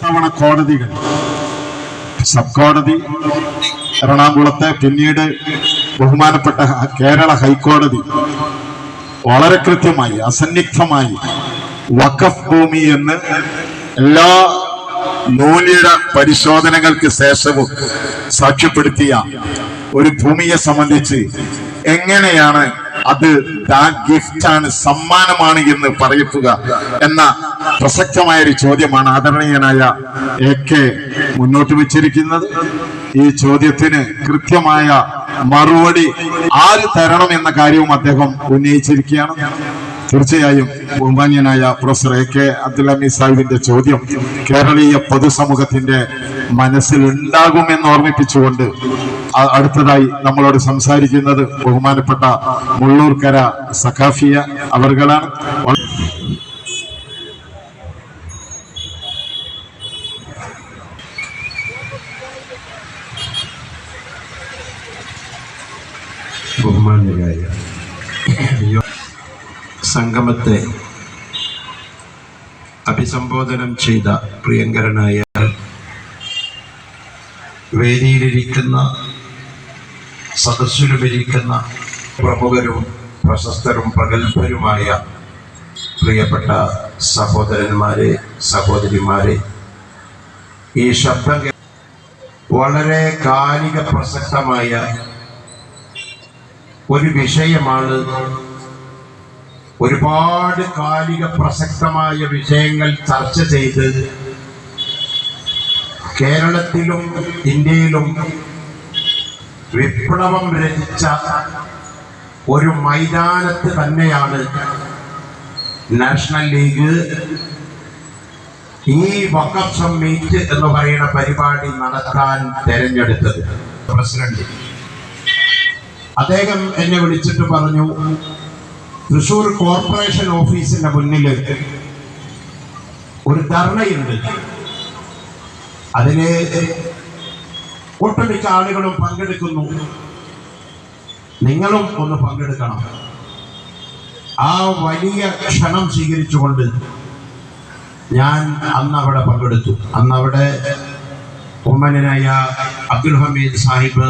തവണ കോടതികൾ, സബ് കോടതി എറണാകുളത്തെ, പിന്നീട് ബഹുമാനപ്പെട്ട കേരള ഹൈക്കോടതി വളരെ കൃത്യമായി അസന്നിഗ്ധമായി വഖഫ് ഭൂമി എന്ന് എല്ലാ മൂല്യ പരിശോധനകൾക്ക് ശേഷവും സാക്ഷ്യപ്പെടുത്തിയ ഒരു ഭൂമിയെ സംബന്ധിച്ച് എങ്ങനെയാണ് അത് ഗിഫ്റ്റാണ്, സമ്മാനമാണ് എന്ന് പറയിക്കുക എന്ന പ്രസക്തമായ ഒരു ചോദ്യമാണ് ആദരണീയനായ AK മുന്നോട്ട് വെച്ചിരിക്കുന്നത്. ഈ ചോദ്യത്തിന് കൃത്യമായ മറുപടി ആര് തരണം എന്ന കാര്യവും അദ്ദേഹം ഉന്നയിച്ചിരിക്കുകയാണ്. തീർച്ചയായും ബഹുമാന്യനായ പ്രൊഫസർ AK അബ്ദുൽ ഹമീദ് സാഹിബിന്റെ ചോദ്യം കേരളീയ പൊതുസമൂഹത്തിന്റെ മനസ്സിൽ ഉണ്ടാകുമെന്ന് ഓർമ്മിപ്പിച്ചുകൊണ്ട് അടുത്തതായി നമ്മളോട് സംസാരിക്കുന്നത് ബഹുമാനപ്പെട്ട മുള്ളൂർക്കര സഖാഫിയ അവർകളാണ്. ബഹുമാന്യരായ സംഗമത്തെ അഭിസംബോധനം ചെയ്ത പ്രിയങ്കരനായ വേദിയിലിരിക്കുന്ന, സദസ്സിലുമിരിക്കുന്ന പ്രമുഖരും പ്രശസ്തരും പ്രഗത്ഭരുമായ പ്രിയപ്പെട്ട സഹോദരന്മാരെ, സഹോദരിമാരെ, ഈ ശബ്ദം വളരെ കാലിക പ്രസക്തമായ ഒരു വിഷയമാണ്. ഒരുപാട് കാലിക പ്രസക്തമായ വിഷയങ്ങൾ ചർച്ച ചെയ്ത് കേരളത്തിലും ഇന്ത്യയിലും വിപ്ലവം രചിച്ച ഒരു മൈതാനത്ത് തന്നെയാണ് നാഷണൽ ലീഗ് ഈ വഖഫ് സമ്മിറ്റ് എന്ന് പറയുന്ന പരിപാടി നടത്താൻ തെരഞ്ഞെടുത്തത്. പ്രസിഡന്റ് അദ്ദേഹം എന്നെ വിളിച്ചിട്ട് പറഞ്ഞു, തൃശ്ശൂർ കോർപ്പറേഷൻ ഓഫീസിന്റെ മുന്നിൽ ഒരു ധർണയുണ്ട്, അതില് ഒട്ടുമിക്ക ആളുകളും പങ്കെടുക്കുന്നു, നിങ്ങളും ഒന്ന് പങ്കെടുക്കണം. ആ വലിയ ക്ഷണം സ്വീകരിച്ചുകൊണ്ട് ഞാൻ അന്ന് അവിടെ പങ്കെടുത്തു. അന്ന് അവിടെ ബഹുമാന്യനായ അബ്ദുൽ ഹമീദ് സാഹിബ്